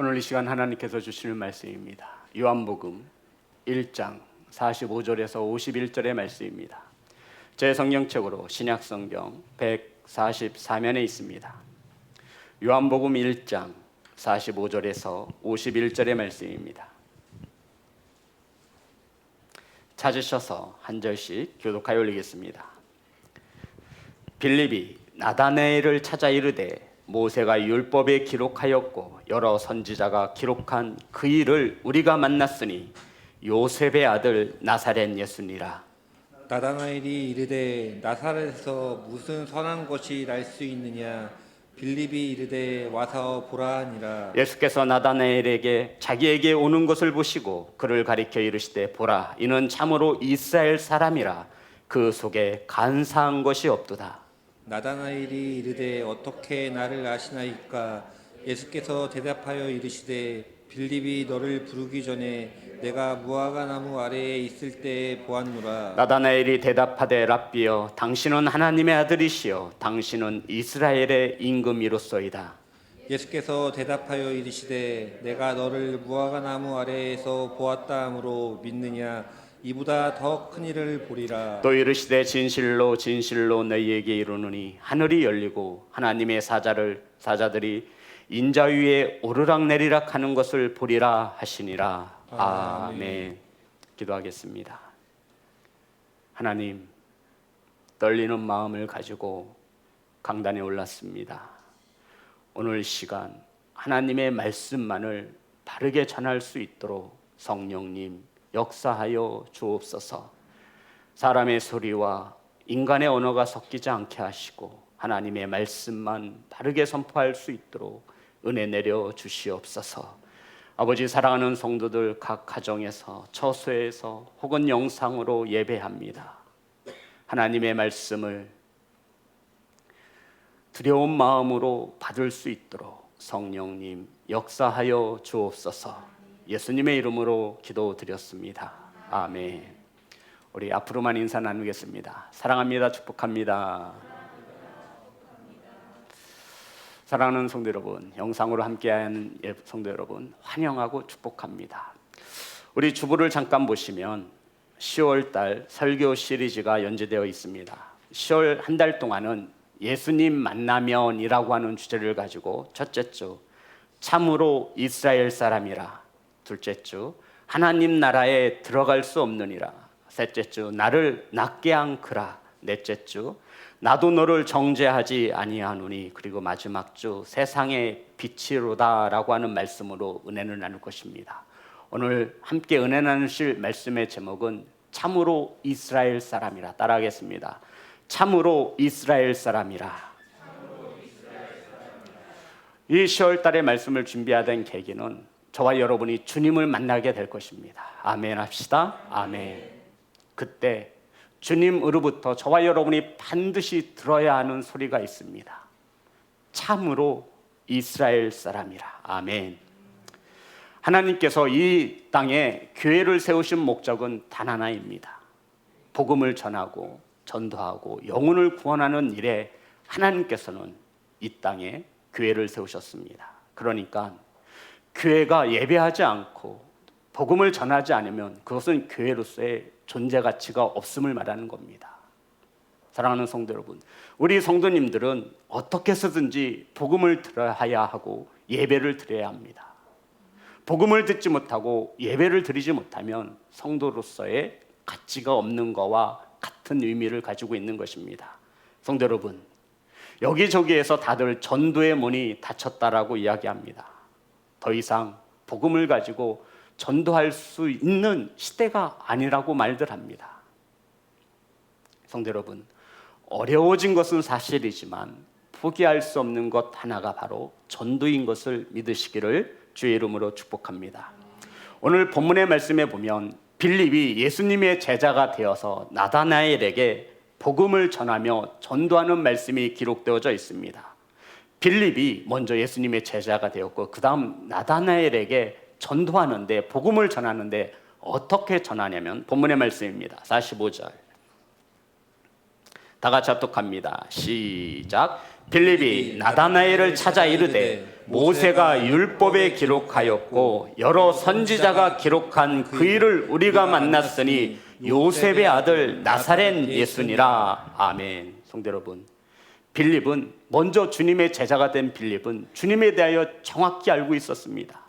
오늘 이 시간 하나님께서 주시는 말씀입니다. 요한복음 1장 45절에서 51절의 말씀입니다. 제 성경책으로 신약성경 144면에 있습니다. 요한복음 1장 45절에서 51절의 말씀입니다. 찾으셔서 한 절씩 교독하여 올리겠습니다. 빌립이 나다나엘을 찾아 이르되 모세가 율법에 기록하였고 여러 선지자가 기록한 그 일을 우리가 만났으니 요셉의 아들 나사렛 예수니라. 나다나엘이 이르되 나사렛에서 무슨 선한 것이 날 수 있느냐. 빌립이 이르되 와서 보라 하니라. 예수께서 나다나엘에게 자기에게 오는 것을 보시고 그를 가리켜 이르시되 보라, 이는 참으로 이스라엘 사람이라. 그 속에 간사한 것이 없도다. 나다나엘이 이르되 어떻게 나를 아시나이까. 예수께서 대답하여 이르시되 빌립이 너를 부르기 전에 내가 무화과 나무 아래에 있을 때에 보았노라. 나다나엘이 대답하되 랍비여, 당신은 하나님의 아들이시여 당신은 이스라엘의 임금이로소이다. 예수께서 대답하여 이르시되 내가 너를 무화과 나무 아래에서 보았다 하므로 믿느냐. 이보다 더 큰 일을 보리라. 또 이르시되 진실로 진실로 너희에게 이르노니 하늘이 열리고 하나님의 사자들이 인자 위에 오르락내리락 하는 것을 보리라 하시니라. 아멘. 기도하겠습니다. 하나님, 떨리는 마음을 가지고 강단에 올랐습니다. 오늘 시간 하나님의 말씀만을 바르게 전할 수 있도록 성령님 역사하여 주옵소서. 사람의 소리와 인간의 언어가 섞이지 않게 하시고 하나님의 말씀만 바르게 선포할 수 있도록 은혜 내려 주시옵소서. 아버지, 사랑하는 성도들 각 가정에서 처소에서 혹은 영상으로 예배합니다. 하나님의 말씀을 두려운 마음으로 받을 수 있도록 성령님 역사하여 주옵소서. 예수님의 이름으로 기도드렸습니다. 아멘. 우리 앞으로만 인사 나누겠습니다. 사랑합니다. 축복합니다. 사랑하는 성도 여러분, 영상으로 함께하는 성도 여러분 환영하고 축복합니다. 우리 주보를 잠깐 보시면 10월달 설교 시리즈가 연재되어 있습니다. 10월 한 달 동안은 예수님 만나면이라고 하는 주제를 가지고 첫째 주 참으로 이스라엘 사람이라, 둘째 주 하나님 나라에 들어갈 수 없느니라, 셋째 주 나를 낫게 한 그라, 넷째 주 나도 너를 정죄하지 아니하노니, 그리고 마지막 주 세상의 빛이로다라고 하는 말씀으로 은혜를 나눌 것입니다. 오늘 함께 은혜 나누실 말씀의 제목은 참으로 이스라엘 사람이라. 따라하겠습니다. 참으로 이스라엘 사람이라. 이 10월 달에 말씀을 준비하던 계기는 저와 여러분이 주님을 만나게 될 것입니다. 아멘 합시다. 아멘. 그때 주님으로부터 저와 여러분이 반드시 들어야 하는 소리가 있습니다. 참으로 이스라엘 사람이라. 아멘. 하나님께서 이 땅에 교회를 세우신 목적은 단 하나입니다. 복음을 전하고 전도하고 영혼을 구원하는 일에 하나님께서는 이 땅에 교회를 세우셨습니다. 그러니까 교회가 예배하지 않고 복음을 전하지 않으면 그것은 교회로서의 존재 가치가 없음을 말하는 겁니다. 사랑하는 성도 여러분, 우리 성도님들은 어떻게 해서든지 복음을 들어야 하고 예배를 드려야 합니다. 복음을 듣지 못하고 예배를 드리지 못하면 성도로서의 가치가 없는 것과 같은 의미를 가지고 있는 것입니다. 성도 여러분, 여기저기에서 다들 전도의 문이 닫혔다라고 이야기합니다. 더 이상 복음을 가지고 전도할 수 있는 시대가 아니라고 말들 합니다. 성도 여러분, 어려워진 것은 사실이지만 포기할 수 없는 것 하나가 바로 전도인 것을 믿으시기를 주의 이름으로 축복합니다. 오늘 본문의 말씀에 보면 빌립이 예수님의 제자가 되어서 나다나엘에게 복음을 전하며 전도하는 말씀이 기록되어져 있습니다. 빌립이 먼저 예수님의 제자가 되었고 그 다음 나다나엘에게 전도하는데, 복음을 전하는데 어떻게 전하냐면 본문의 말씀입니다. 45절 다 같이 합독합니다. 시작. 빌립이 나다나엘을 찾아 이르되 모세가 율법에 기록하였고 여러 선지자가 기록한 그 일을 우리가 만났으니 요셉의 아들 나사렛 예수니라. 아멘. 성도 여러분, 빌립은 먼저 주님의 제자가 된 빌립은 주님에 대하여 정확히 알고 있었습니다.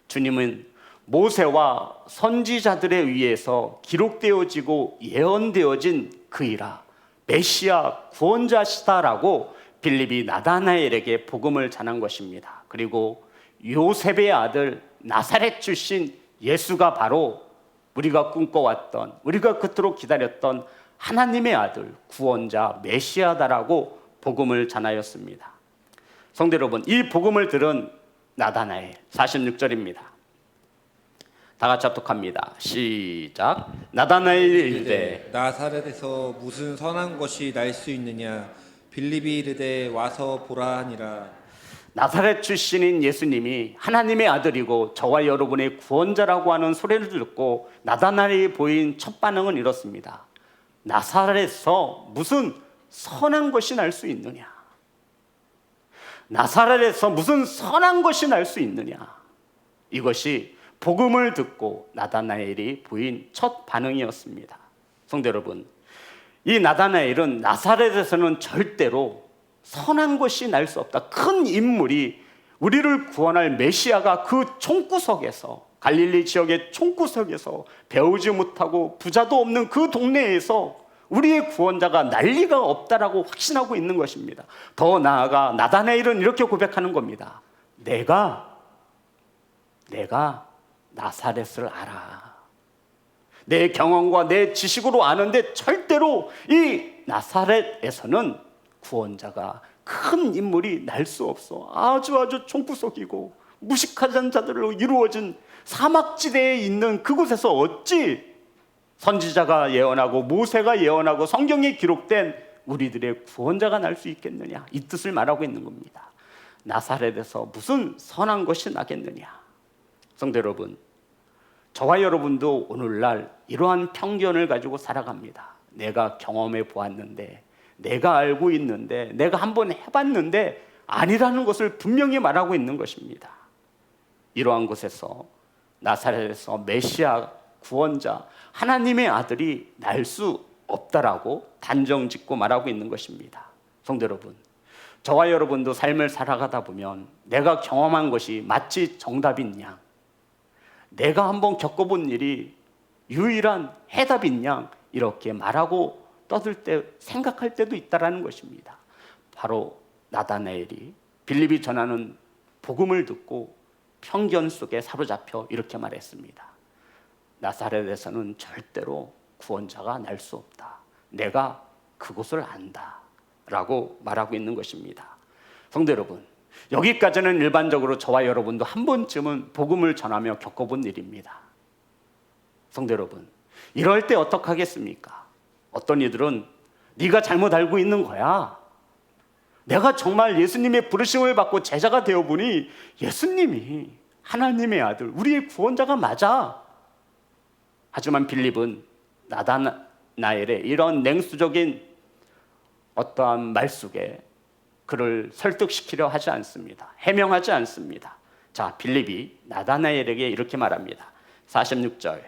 주님은 모세와 선지자들에 의해서 기록되어지고 예언되어진 그이라 메시아 구원자시다라고 빌립이 나다나엘에게 복음을 전한 것입니다. 그리고 요셉의 아들 나사렛 출신 예수가 바로 우리가 꿈꿔왔던, 우리가 그토록 기다렸던 하나님의 아들 구원자 메시아다라고 복음을 전하였습니다. 성도 여러분, 이 복음을 들은 나다나엘 46절입니다. 다 같이 합독합니다. 시작. 나다나엘 이르되 나사렛에서 무슨 선한 것이 날 수 있느냐? 빌립이 이르되 와서 보라 하니라. 나사렛 출신인 예수님이 하나님의 아들이고 저와 여러분의 구원자라고 하는 소리를 듣고 나다나엘이 보인 첫 반응은 이렇습니다. 나사렛에서 무슨 선한 것이 날 수 있느냐? 나사렛에서 무슨 선한 것이 날 수 있느냐? 이것이 복음을 듣고 나다나엘이 보인 첫 반응이었습니다. 성도 여러분, 이 나다나엘은 나사렛에서는 절대로 선한 것이 날 수 없다. 큰 인물이 우리를 구원할 메시아가 그 총구석에서, 갈릴리 지역의 총구석에서 배우지 못하고 부자도 없는 그 동네에서 우리의 구원자가 날 리가 없다라고 확신하고 있는 것입니다. 더 나아가 나다나엘은 이렇게 고백하는 겁니다. 내가 나사렛을 알아. 내 경험과 내 지식으로 아는데 절대로 이 나사렛에서는 구원자가 큰 인물이 날 수 없어. 아주 총구석이고 무식한 자들로 이루어진 사막지대에 있는 그곳에서 어찌 선지자가 예언하고 모세가 예언하고 성경에 기록된 우리들의 구원자가 날 수 있겠느냐? 이 뜻을 말하고 있는 겁니다. 나사렛에서 무슨 선한 것이 나겠느냐? 성도 여러분, 저와 여러분도 오늘날 이러한 편견을 가지고 살아갑니다. 내가 경험해 보았는데, 내가 알고 있는데, 내가 한번 해봤는데 아니라는 것을 분명히 말하고 있는 것입니다. 이러한 곳에서 나사렛에서 메시아 구원자 하나님의 아들이 날 수 없다라고 단정짓고 말하고 있는 것입니다. 성도 여러분, 저와 여러분도 삶을 살아가다 보면 내가 경험한 것이 마치 정답인 양, 내가 한번 겪어본 일이 유일한 해답인 양 이렇게 말하고 떠들 때, 생각할 때도 있다라는 것입니다. 바로 나다나엘이 빌립이 전하는 복음을 듣고 편견 속에 사로잡혀 이렇게 말했습니다. 나사렛에서는 절대로 구원자가 날 수 없다. 내가 그곳을 안다 라고 말하고 있는 것입니다. 성도 여러분, 여기까지는 일반적으로 저와 여러분도 한 번쯤은 복음을 전하며 겪어본 일입니다. 성도 여러분, 이럴 때 어떻게 하겠습니까? 어떤 이들은 네가 잘못 알고 있는 거야. 내가 정말 예수님의 부르심을 받고 제자가 되어보니 예수님이 하나님의 아들, 우리의 구원자가 맞아. 하지만 빌립은 나다나엘의 이런 냉수적인 어떠한 말 속에 그를 설득시키려 하지 않습니다. 해명하지 않습니다. 자, 빌립이 나다나엘에게 이렇게 말합니다. 46절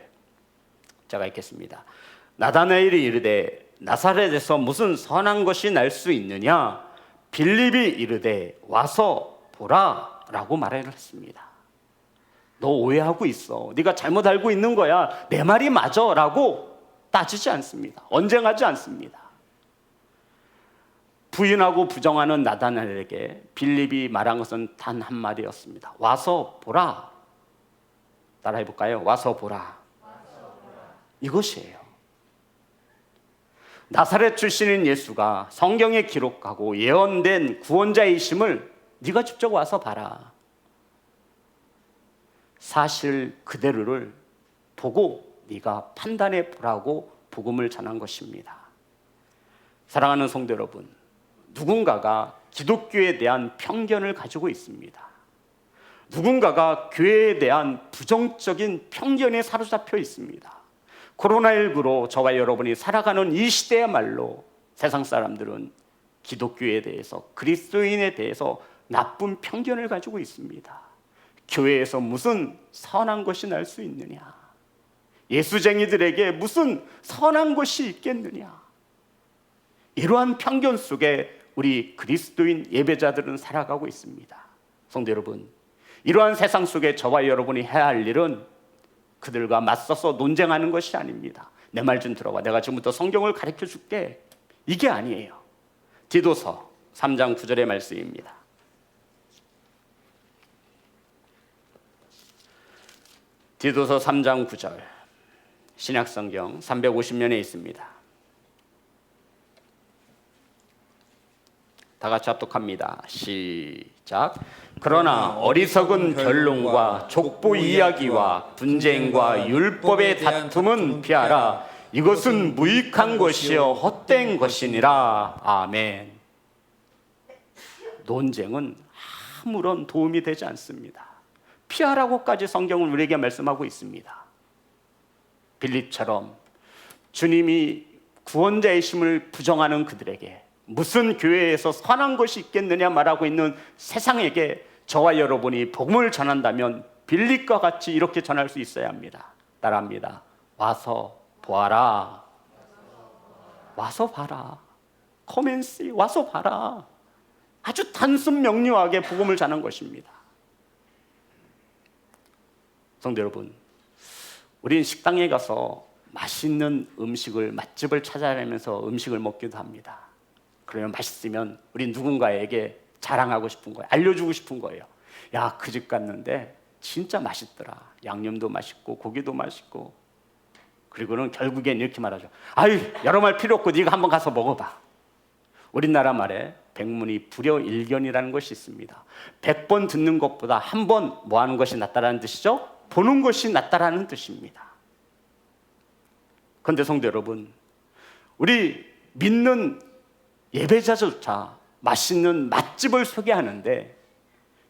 제가 읽겠습니다. 나다나엘이 이르되 나사렛에서 무슨 선한 것이 날 수 있느냐? 빌립이 이르되 와서 보라 라고 말을 했습니다. 너 오해하고 있어. 네가 잘못 알고 있는 거야. 내 말이 맞아 라고 따지지 않습니다. 언쟁하지 않습니다. 부인하고 부정하는 나다나엘에게 빌립이 말한 것은 단 한마디였습니다. 와서 보라. 따라해 볼까요? 와서 보라. 이것이에요. 나사렛 출신인 예수가 성경에 기록하고 예언된 구원자이심을 네가 직접 와서 봐라. 사실 그대로를 보고 네가 판단해 보라고 복음을 전한 것입니다. 사랑하는 성도 여러분, 누군가가 기독교에 대한 편견을 가지고 있습니다. 누군가가 교회에 대한 부정적인 편견에 사로잡혀 있습니다. 코로나19로 저와 여러분이 살아가는 이 시대야말로 세상 사람들은 기독교에 대해서, 그리스도인에 대해서 나쁜 편견을 가지고 있습니다. 교회에서 무슨 선한 것이 날 수 있느냐? 예수쟁이들에게 무슨 선한 것이 있겠느냐? 이러한 편견 속에 우리 그리스도인 예배자들은 살아가고 있습니다. 성도 여러분, 이러한 세상 속에 저와 여러분이 해야 할 일은 그들과 맞서서 논쟁하는 것이 아닙니다. 내 말 좀 들어봐. 내가 지금부터 성경을 가르쳐 줄게. 이게 아니에요. 디도서 3장 9절의 말씀입니다. 디도서 3장 9절, 신약성경 350년에 있습니다. 다 같이 합독합니다. 시작. 그러나 어리석은 변론과 족보 이야기와 분쟁과 율법의 다툼은 피하라. 이것은 무익한 것이요 헛된 것이니라. 아멘. 논쟁은 아무런 도움이 되지 않습니다. 피하라고까지 성경은 우리에게 말씀하고 있습니다. 빌립처럼 주님이 구원자이심을 부정하는 그들에게 무슨 교회에서 선한 것이 있겠느냐 말하고 있는 세상에게 저와 여러분이 복음을 전한다면 빌립과 같이 이렇게 전할 수 있어야 합니다. 따라합니다. 와서 보아라. 와서 봐라. Come and see. 와서 봐라. 아주 단순 명료하게 복음을 전한 것입니다. 성도 여러분, 우린 식당에 가서 맛있는 음식을, 맛집을 찾아다니면서 음식을 먹기도 합니다. 그러면 맛있으면 우리 누군가에게 자랑하고 싶은 거예요. 알려주고 싶은 거예요. 야, 그 집 갔는데 진짜 맛있더라. 양념도 맛있고 고기도 맛있고. 그리고는 결국엔 이렇게 말하죠. 아유, 여러 말 필요 없고 네가 한번 가서 먹어봐. 우리나라 말에 백문이 불여일견이라는 것이 있습니다. 100번 듣는 것보다 한 번 뭐 하는 것이 낫다라는 뜻이죠? 보는 것이 낫다라는 뜻입니다. 그런데 성도 여러분, 우리 믿는 예배자조차 맛있는 맛집을 소개하는데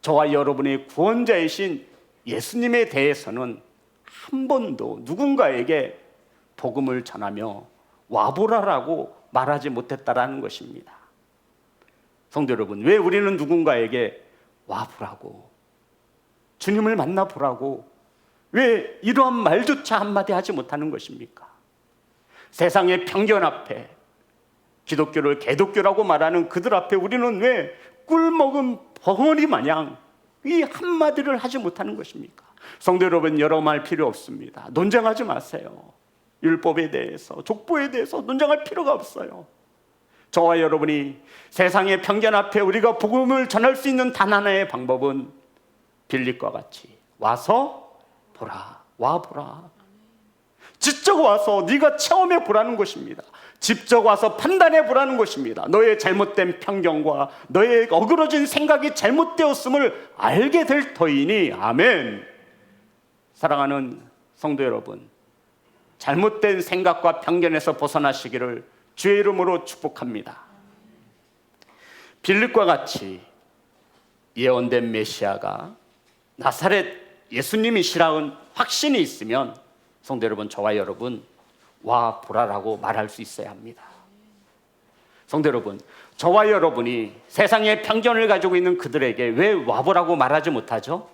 저와 여러분의 구원자이신 예수님에 대해서는 한 번도 누군가에게 복음을 전하며 와보라라고 말하지 못했다라는 것입니다. 성도 여러분, 왜 우리는 누군가에게 와보라고, 주님을 만나보라고 왜 이러한 말조차 한마디 하지 못하는 것입니까? 세상의 편견 앞에 기독교를 개독교라고 말하는 그들 앞에 우리는 왜 꿀먹은 벙어리 마냥 이 한마디를 하지 못하는 것입니까? 성도 여러분, 여러 말 필요 없습니다. 논쟁하지 마세요. 율법에 대해서, 족보에 대해서 논쟁할 필요가 없어요. 저와 여러분이 세상의 편견 앞에 우리가 복음을 전할 수 있는 단 하나의 방법은 빌립과 같이 와서 보라, 와 보라. 직접 와서 네가 체험해 보라는 것입니다. 직접 와서 판단해 보라는 것입니다. 너의 잘못된 편견과 너의 어그러진 생각이 잘못되었음을 알게 될 터이니. 아멘. 사랑하는 성도 여러분, 잘못된 생각과 편견에서 벗어나시기를 주의 이름으로 축복합니다. 빌립과 같이 예언된 메시아가 나사렛 예수님이시라는 확신이 있으면 성도 여러분, 저와 여러분 와 보라라고 말할 수 있어야 합니다. 성도 여러분, 저와 여러분이 세상의 편견을 가지고 있는 그들에게 왜 와보라고 말하지 못하죠?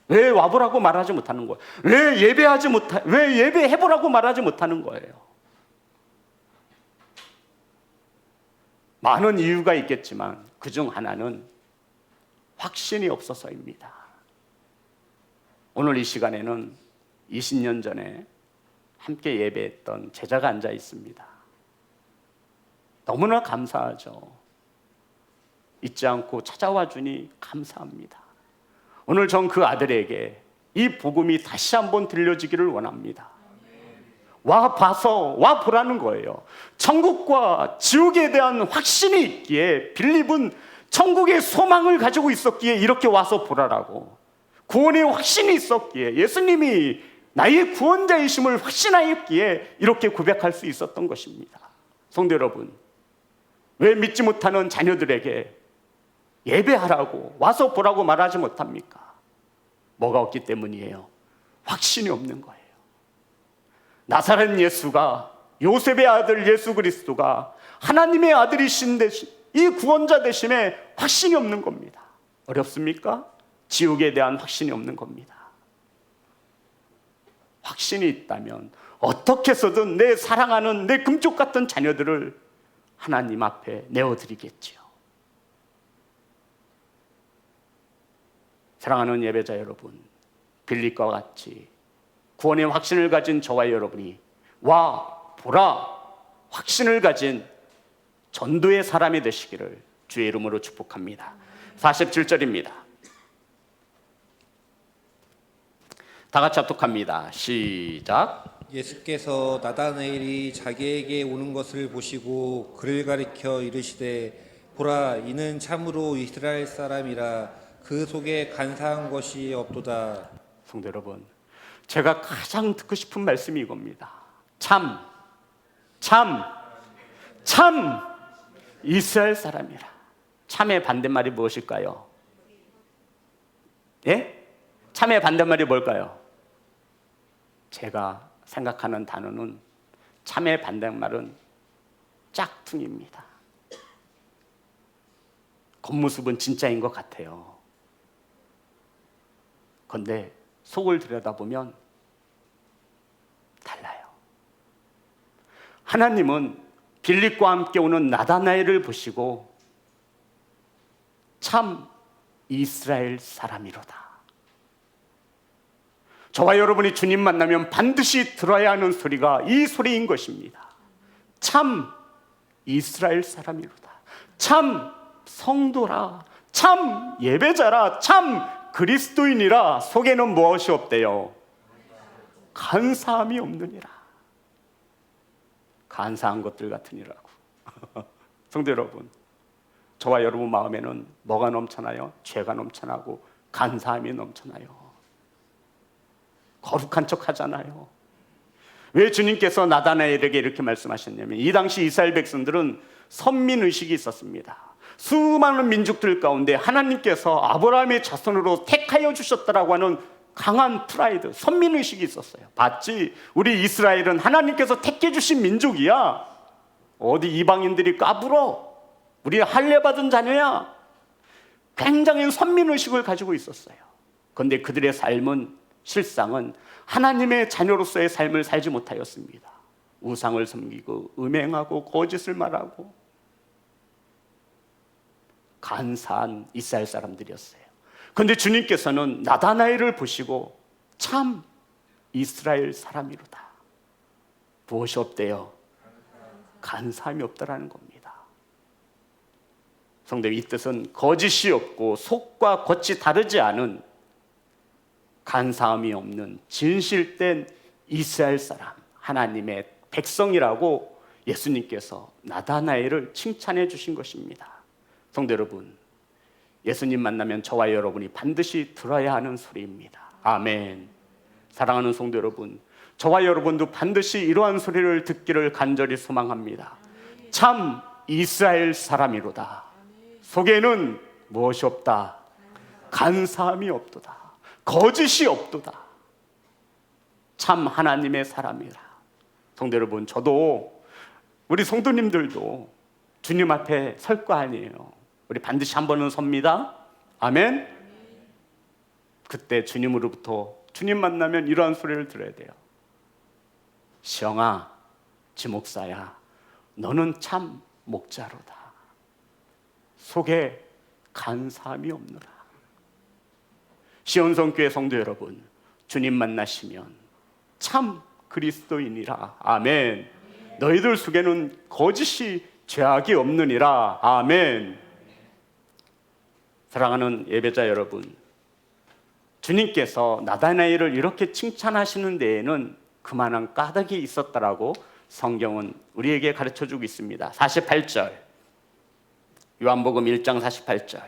왜 와보라고 말하지 못하는 거예요? 왜 예배해보라고 말하지 못하는 거예요? 많은 이유가 있겠지만 그중 하나는 확신이 없어서입니다. 오늘 이 시간에는 20년 전에 함께 예배했던 제자가 앉아 있습니다. 너무나 감사하죠. 잊지 않고 찾아와 주니 감사합니다. 오늘 전 그 아들에게 이 복음이 다시 한번 들려지기를 원합니다. 와 봐서 와 보라는 거예요. 천국과 지옥에 대한 확신이 있기에 빌립은 천국의 소망을 가지고 있었기에 이렇게 와서 보라라고, 구원의 확신이 있었기에, 예수님이 나의 구원자이심을 확신하였기에 이렇게 고백할 수 있었던 것입니다. 성도 여러분, 왜 믿지 못하는 자녀들에게 예배하라고, 와서 보라고 말하지 못합니까? 뭐가 없기 때문이에요? 확신이 없는 거예요. 나사렛 예수가, 요셉의 아들 예수 그리스도가 하나님의 아들이신 이 구원자 되심에 확신이 없는 겁니다. 어렵습니까? 지옥에 대한 확신이 없는 겁니다. 확신이 있다면 어떻게 해서든 내 사랑하는 내 금쪽 같은 자녀들을 하나님 앞에 내어드리겠지요. 사랑하는 예배자 여러분, 빌립과 같이 구원의 확신을 가진 저와 여러분이 와 보라 확신을 가진 전도의 사람이 되시기를 주의 이름으로 축복합니다. 47절입니다. 다 같이 합독합니다. 시작. 예수께서 나다나엘이 자기에게 오는 것을 보시고 그를 가리켜 이르시되 보라 이는 참으로 이스라엘 사람이라 그 속에 간사한 것이 없도다. 성도 여러분, 제가 가장 듣고 싶은 말씀이 이겁니다. 참 이스라엘 사람이라. 참의 반대말이 무엇일까요? 예? 참의 반대말이 뭘까요? 제가 생각하는 단어는 참의 반대말은 짝퉁입니다. 겉모습은 진짜인 것 같아요. 그런데 속을 들여다보면 달라요. 하나님은 빌립과 함께 오는 나다나엘을 보시고 참 이스라엘 사람이로다. 저와 여러분이 주님 만나면 반드시 들어야 하는 소리가 이 소리인 것입니다. 참 이스라엘 사람이로다. 참 성도라. 참 예배자라. 참 그리스도인이라. 속에는 무엇이 없대요? 간사함이 없느니라. 간사한 것들 같으니라고. 성도 여러분, 저와 여러분 마음에는 뭐가 넘쳐나요? 죄가 넘쳐나고 간사함이 넘쳐나요. 거룩한 척 하잖아요. 왜 주님께서 나다나엘에게 이렇게 말씀하셨냐면 이 당시 이스라엘 백성들은 선민의식이 있었습니다. 수많은 민족들 가운데 하나님께서 아브라함의 자손으로 택하여 주셨다라고 하는 강한 프라이드, 선민의식이 있었어요. 봤지? 우리 이스라엘은 하나님께서 택해 주신 민족이야. 어디 이방인들이 까불어. 우리 할례받은 자녀야. 굉장히 선민의식을 가지고 있었어요. 그런데 그들의 삶은 실상은 하나님의 자녀로서의 삶을 살지 못하였습니다. 우상을 섬기고 음행하고 거짓을 말하고 간사한 이스라엘 사람들이었어요. 그런데 주님께서는 나다나엘을 보시고 참 이스라엘 사람이로다. 무엇이 없대요? 간사함이 없다라는 겁니다. 성도, 이 뜻은 거짓이 없고 속과 겉이 다르지 않은 간사함이 없는 진실된 이스라엘 사람, 하나님의 백성이라고 예수님께서 나다나엘을 칭찬해 주신 것입니다. 성도 여러분, 예수님 만나면 저와 여러분이 반드시 들어야 하는 소리입니다. 아멘. 사랑하는 성도 여러분, 저와 여러분도 반드시 이러한 소리를 듣기를 간절히 소망합니다. 참 이스라엘 사람이로다. 속에는 무엇이 없다? 간사함이 없도다. 거짓이 없도다. 참 하나님의 사람이라. 성도 여러분, 저도 우리 성도님들도 주님 앞에 설 거 아니에요. 우리 반드시 한 번은 섭니다. 아멘. 그때 주님으로부터 주님 만나면 이러한 소리를 들어야 돼요. 시영아, 지목사야, 너는 참 목자로다. 속에 간사함이 없노라. 시온성교회 성도 여러분, 주님 만나시면 참 그리스도인이라. 아멘. 너희들 속에는 거짓이 죄악이 없느니라. 아멘. 사랑하는 예배자 여러분, 주님께서 나다나엘을 이렇게 칭찬하시는 데에는 그만한 까닭이 있었다라고 성경은 우리에게 가르쳐주고 있습니다. 48절, 요한복음 1장 48절,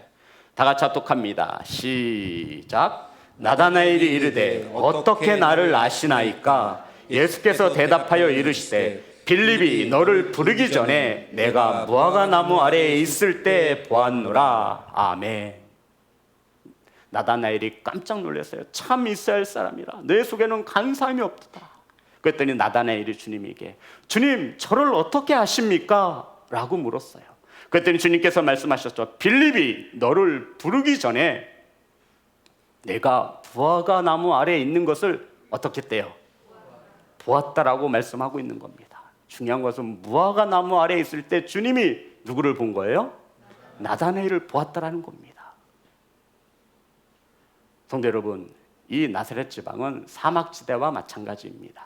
다 같이 합독합니다. 시작. 나다나엘이 이르되 어떻게 나를 아시나이까? 예수께서 대답하여 이르시되 빌립이 너를 부르기 전에 내가 무화과 나무 아래에 있을 때 보았노라. 아멘. 나다나엘이 깜짝 놀랐어요. 참 이스라엘 사람이라. 내 속에는 간사함이 없다. 그랬더니 나다나엘이 주님에게 주님, 저를 어떻게 아십니까? 라고 물었어요. 그랬더니 주님께서 말씀하셨죠. 빌립이 너를 부르기 전에 내가 무화과 나무 아래에 있는 것을 어떻게 했대요? 보았다라고 말씀하고 있는 겁니다. 중요한 것은 무화과 나무 아래에 있을 때 주님이 누구를 본 거예요? 나다나엘을 보았다라는 겁니다. 성도 여러분, 이 나사렛 지방은 사막지대와 마찬가지입니다.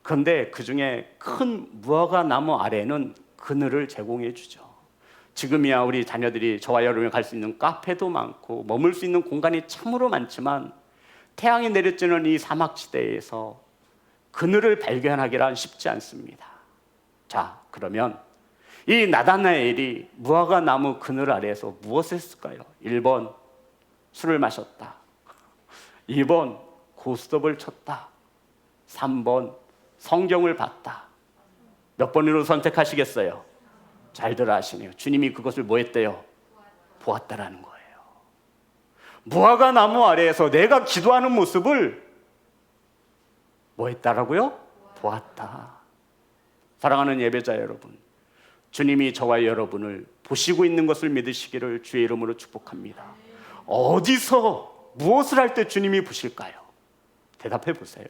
그런데 그 중에 큰 무화과 나무 아래에는 그늘을 제공해 주죠. 지금이야 우리 자녀들이 저와 여러분이 갈 수 있는 카페도 많고 머물 수 있는 공간이 참으로 많지만 태양이 내려지는 이 사막지대에서 그늘을 발견하기란 쉽지 않습니다. 자, 그러면 이 나다나엘이 무화과 나무 그늘 아래에서 무엇을 했을까요? 1번 술을 마셨다. 2번 고스톱을 쳤다. 3번 성경을 봤다. 몇 번으로 선택하시겠어요? 잘들 아시네요. 주님이 그것을 뭐 했대요? 보았다라는 거예요. 무화과 나무 아래에서 내가 기도하는 모습을 뭐 했다라고요? 보았다. 사랑하는 예배자 여러분, 주님이 저와 여러분을 보시고 있는 것을 믿으시기를 주의 이름으로 축복합니다. 어디서 무엇을 할 때 주님이 보실까요? 대답해 보세요.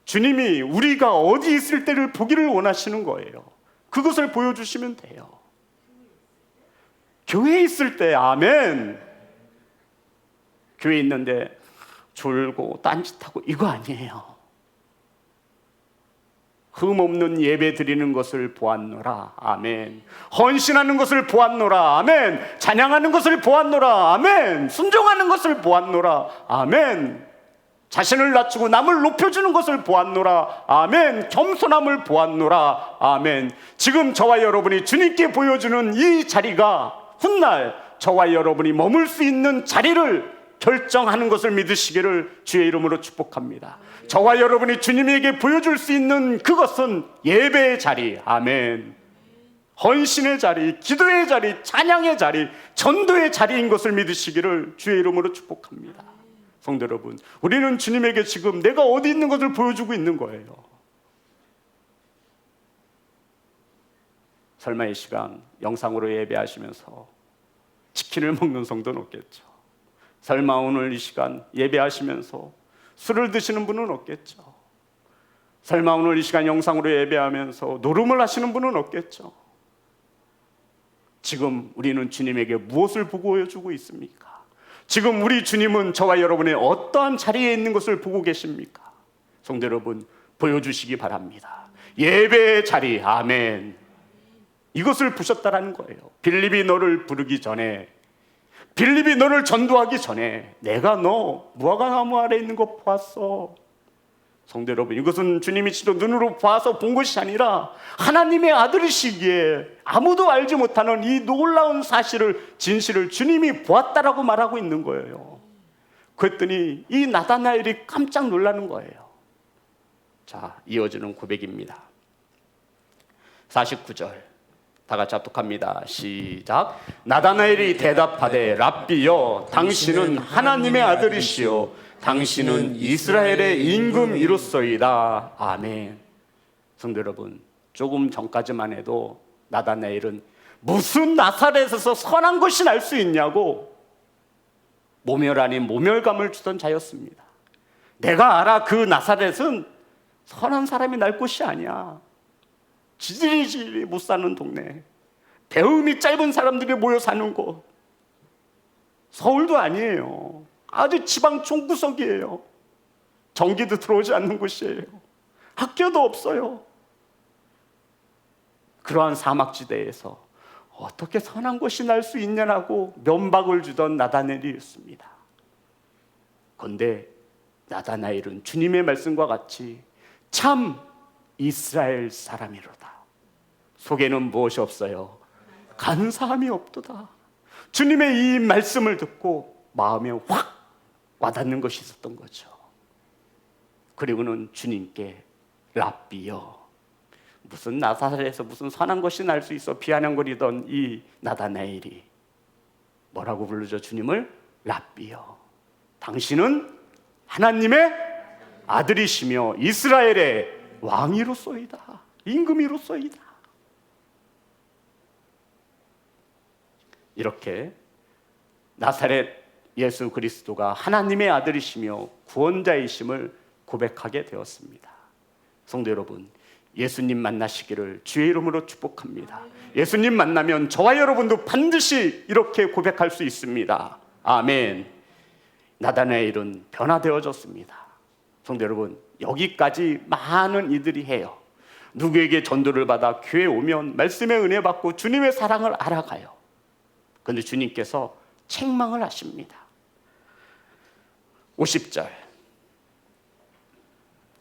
주님이 우리가 어디 있을 때를 보기를 원하시는 거예요. 그것을 보여주시면 돼요. 교회에 있을 때, 아멘. 교회에 있는데 졸고 딴짓하고 이거 아니에요. 흠없는 예배 드리는 것을 보았노라. 아멘. 헌신하는 것을 보았노라. 아멘. 찬양하는 것을 보았노라. 아멘. 순종하는 것을 보았노라. 아멘. 자신을 낮추고 남을 높여주는 것을 보았노라. 아멘. 겸손함을 보았노라. 아멘. 지금 저와 여러분이 주님께 보여주는 이 자리가 훗날 저와 여러분이 머물 수 있는 자리를 결정하는 것을 믿으시기를 주의 이름으로 축복합니다. 저와 여러분이 주님에게 보여줄 수 있는 그것은 예배의 자리, 아멘, 헌신의 자리, 기도의 자리, 찬양의 자리, 전도의 자리인 것을 믿으시기를 주의 이름으로 축복합니다. 성도 여러분, 우리는 주님에게 지금 내가 어디 있는 것을 보여주고 있는 거예요. 설마 이 시간 영상으로 예배하시면서 치킨을 먹는 성도는 없겠죠. 설마 오늘 이 시간 예배하시면서 술을 드시는 분은 없겠죠. 설마 오늘 이 시간 영상으로 예배하면서 노름을 하시는 분은 없겠죠. 지금 우리는 주님에게 무엇을 보여주고 있습니까? 지금 우리 주님은 저와 여러분의 어떠한 자리에 있는 것을 보고 계십니까? 성도 여러분, 보여주시기 바랍니다. 예배의 자리, 아멘. 이것을 보셨다라는 거예요. 빌립이 너를 부르기 전에, 빌립이 너를 전도하기 전에 내가 너 무화과 나무 아래 있는 거 보았어. 성도 여러분, 이것은 주님이 직접 눈으로 봐서 본 것이 아니라 하나님의 아들이시기에 아무도 알지 못하는 이 놀라운 사실을, 진실을 주님이 보았다라고 말하고 있는 거예요. 그랬더니 이 나다나엘이 깜짝 놀라는 거예요. 자, 이어지는 고백입니다. 49절 다 같이 합독합니다. 시작. 나다나엘이 대답하되 랍비여, 당신은 하나님의 아들이시요 당신은 이스라엘의 임금이로소이다. 아멘. 성도 여러분, 조금 전까지만 해도 나다나엘은 무슨 나사렛에서 선한 것이 날 수 있냐고 모멸 아닌 모멸감을 주던 자였습니다. 내가 알아, 그 나사렛은 선한 사람이 날 곳이 아니야. 지질이 못 사는 동네, 배움이 짧은 사람들이 모여 사는 곳, 서울도 아니에요. 아주 지방 총구석이에요. 전기도 들어오지 않는 곳이에요. 학교도 없어요. 그러한 사막지대에서 어떻게 선한 것이 날 수 있냐라고 면박을 주던 나다나엘이었습니다. 그런데 나다나엘은 주님의 말씀과 같이 참 이스라엘 사람이로다. 속에는 무엇이 없어요? 간사함이 없도다. 주님의 이 말씀을 듣고 마음에 확 와닿는 것이 있었던 거죠. 그리고는 주님께 랍비여, 무슨 나사렛에서 무슨 선한 것이 날 수 있어 비아냥거리던 이 나다나엘이 뭐라고 부르죠? 주님을 랍비여, 당신은 하나님의 아들이시며 이스라엘의 왕이로소이다, 임금이로소이다. 이렇게 나사렛 예수 그리스도가 하나님의 아들이시며 구원자이심을 고백하게 되었습니다. 성도 여러분, 예수님 만나시기를 주의 이름으로 축복합니다. 예수님 만나면 저와 여러분도 반드시 이렇게 고백할 수 있습니다. 아멘. 나다나엘은 변화되어졌습니다. 성도 여러분, 여기까지 많은 이들이 해요. 누구에게 전도를 받아 교회에 오면 말씀의 은혜 받고 주님의 사랑을 알아가요. 그런데 주님께서 책망을 하십니다. 50절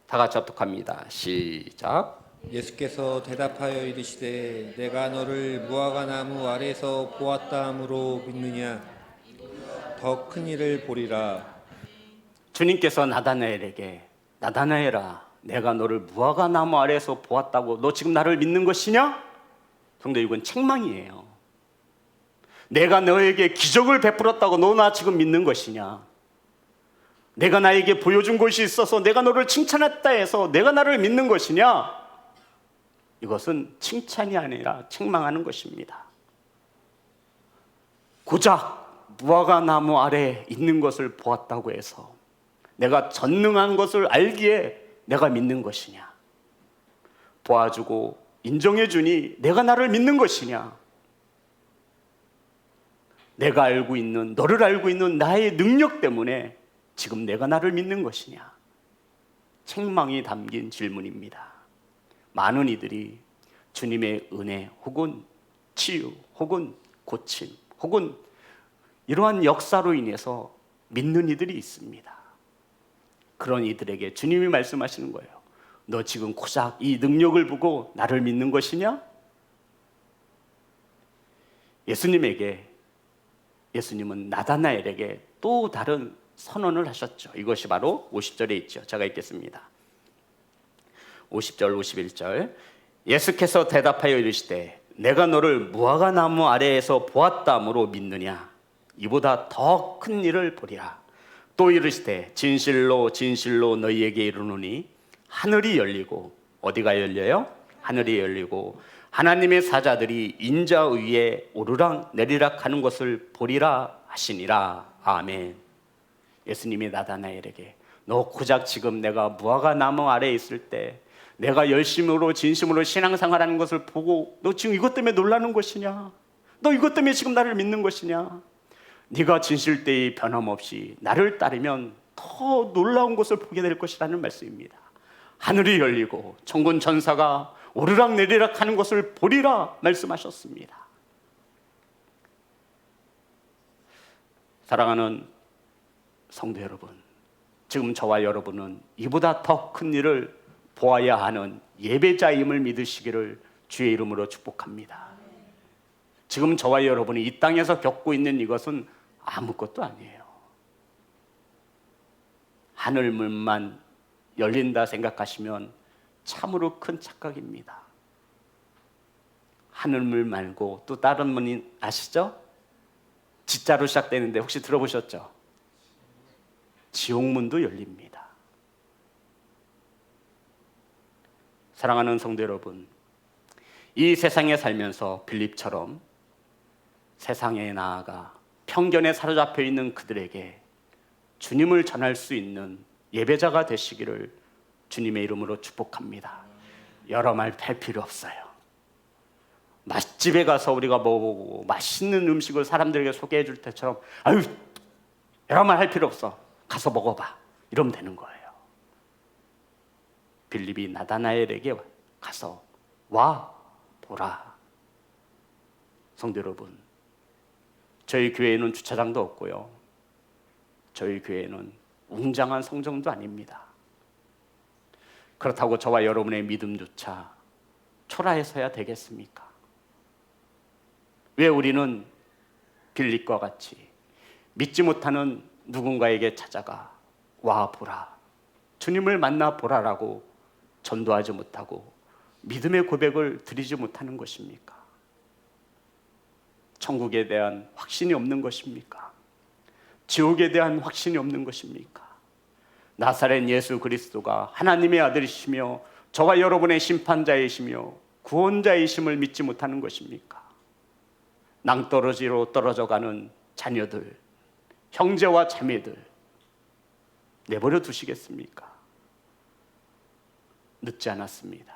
다 같이 합독합니다. 시작. 예수께서 대답하여 이르시되 내가 너를 무화과 나무 아래에서 보았다 함으로 믿느냐? 더 큰 일을 보리라. 주님께서 나다나엘에게 나다나엘아, 내가 너를 무화과 나무 아래에서 보았다고 너 지금 나를 믿는 것이냐? 성도, 이건 책망이에요. 내가 너에게 기적을 베풀었다고 너 나 지금 믿는 것이냐? 내가 나에게 보여준 것이 있어서 내가 너를 칭찬했다 해서 내가 나를 믿는 것이냐? 이것은 칭찬이 아니라 책망하는 것입니다. 고작 무화과 나무 아래에 있는 것을 보았다고 해서 내가 전능한 것을 알기에 내가 믿는 것이냐? 도와주고 인정해주니 내가 나를 믿는 것이냐? 내가 알고 있는, 너를 알고 있는 나의 능력 때문에 지금 내가 나를 믿는 것이냐? 책망이 담긴 질문입니다. 많은 이들이 주님의 은혜 혹은 치유 혹은 고침 혹은 이러한 역사로 인해서 믿는 이들이 있습니다. 그런 이들에게 주님이 말씀하시는 거예요. 너 지금 고작 이 능력을 보고 나를 믿는 것이냐? 예수님은 나다나엘에게 또 다른 선언을 하셨죠. 이것이 바로 50절에 있죠. 제가 읽겠습니다. 50절 51절 예수께서 대답하여 이르시되 내가 너를 무화과 나무 아래에서 보았다므로 믿느냐? 이보다 더 큰 일을 보리라. 또 이르시되 진실로 진실로 너희에게 이르노니 하늘이 열리고, 어디가 열려요? 하늘이 열리고 하나님의 사자들이 인자 위에 오르락 내리락 하는 것을 보리라 하시니라. 아멘. 예수님이 나다나엘에게 너 고작 지금 내가 무화과 나무 아래에 있을 때 내가 열심으로 진심으로 신앙생활하는 것을 보고 너 지금 이것 때문에 놀라는 것이냐? 너 이것 때문에 지금 나를 믿는 것이냐? 네가 진실되이 변함없이 나를 따르면 더 놀라운 것을 보게 될 것이라는 말씀입니다. 하늘이 열리고 천군 천사가 오르락 내리락 하는 것을 보리라 말씀하셨습니다. 사랑하는 성도 여러분, 지금 저와 여러분은 이보다 더 큰 일을 보아야 하는 예배자임을 믿으시기를 주의 이름으로 축복합니다. 지금 저와 여러분이 이 땅에서 겪고 있는 이것은 아무것도 아니에요. 하늘문만 열린다 생각하시면 참으로 큰 착각입니다. 하늘문 말고 또 다른 문이 아시죠? 지자로 시작되는데 혹시 들어보셨죠? 지옥문도 열립니다. 사랑하는 성도 여러분, 이 세상에 살면서 빌립처럼 세상에 나아가 편견에 사로잡혀 있는 그들에게 주님을 전할 수 있는 예배자가 되시기를 주님의 이름으로 축복합니다. 여러 말 할 필요 없어요. 맛집에 가서 우리가 먹어보고 맛있는 음식을 사람들에게 소개해 줄 때처럼 아유 여러 말 할 필요 없어, 가서 먹어봐, 이러면 되는 거예요. 빌립이 나다나엘에게 가서 와 보라. 성도 여러분, 저희 교회에는 주차장도 없고요, 저희 교회는 웅장한 성정도 아닙니다. 그렇다고 저와 여러분의 믿음조차 초라해서야 되겠습니까? 왜 우리는 빌립과 같이 믿지 못하는 누군가에게 찾아가 와 보라, 주님을 만나 보라라고 전도하지 못하고 믿음의 고백을 드리지 못하는 것입니까? 천국에 대한 확신이 없는 것입니까? 지옥에 대한 확신이 없는 것입니까? 나사렛 예수 그리스도가 하나님의 아들이시며 저와 여러분의 심판자이시며 구원자이심을 믿지 못하는 것입니까? 낭떠러지로 떨어져가는 자녀들, 형제와 자매들 내버려 두시겠습니까? 늦지 않았습니다.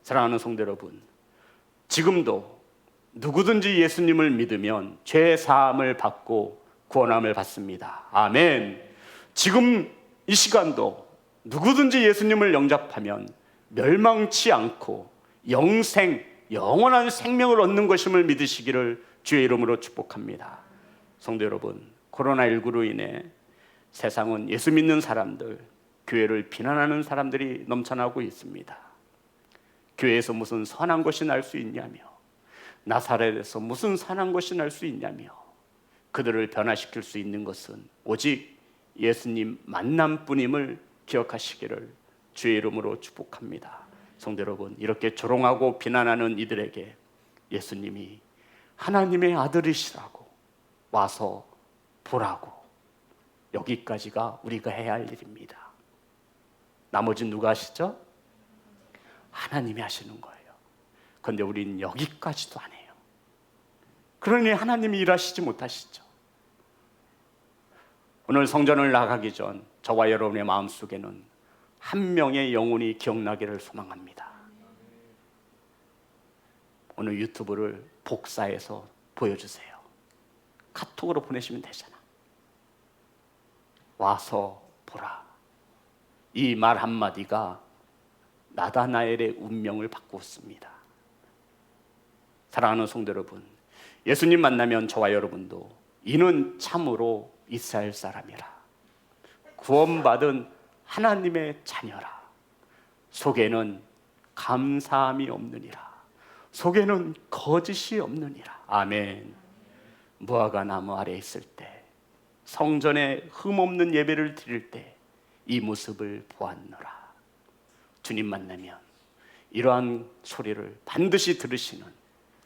사랑하는 성도 여러분, 지금도 누구든지 예수님을 믿으면 죄 사함을 받고 구원함을 받습니다. 아멘. 지금 이 시간도 누구든지 예수님을 영접하면 멸망치 않고 영원한 생명을 얻는 것임을 믿으시기를 주의 이름으로 축복합니다. 성도 여러분, 코로나19로 인해 세상은 예수 믿는 사람들, 교회를 비난하는 사람들이 넘쳐나고 있습니다. 교회에서 무슨 선한 것이 날 수 있냐며, 나사렛에서 무슨 선한 것이 날 수 있냐며, 그들을 변화시킬 수 있는 것은 오직 예수님 만남뿐임을 기억하시기를 주의 이름으로 축복합니다. 성도 여러분, 이렇게 조롱하고 비난하는 이들에게 예수님이 하나님의 아들이시라고 와서 보라고, 여기까지가 우리가 해야 할 일입니다. 나머지는 누가 하시죠? 하나님이 하시는 거예요. 그런데 우리는 여기까지도 안 해요. 그러니 하나님이 일하시지 못하시죠. 오늘 성전을 나가기 전 저와 여러분의 마음속에는 한 명의 영혼이 기억나기를 소망합니다. 오늘 유튜브를 복사해서 보여주세요. 카톡으로 보내시면 되잖아. 와서 보라. 이 말 한마디가 나다나엘의 운명을 바꾸었습니다. 사랑하는 성도 여러분, 예수님 만나면 저와 여러분도 이는 참으로 이스라엘 사람이라, 구원받은 하나님의 자녀라, 속에는 감사함이 없느니라, 속에는 거짓이 없느니라. 아멘. 무화과 나무 아래 있을 때, 성전에 흠없는 예배를 드릴 때 이 모습을 보았노라. 주님 만나면 이러한 소리를 반드시 들으시는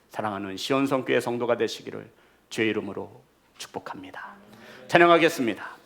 사랑하는 시온성교회 성도가 되시기를 주의 이름으로 축복합니다. 찬양하겠습니다.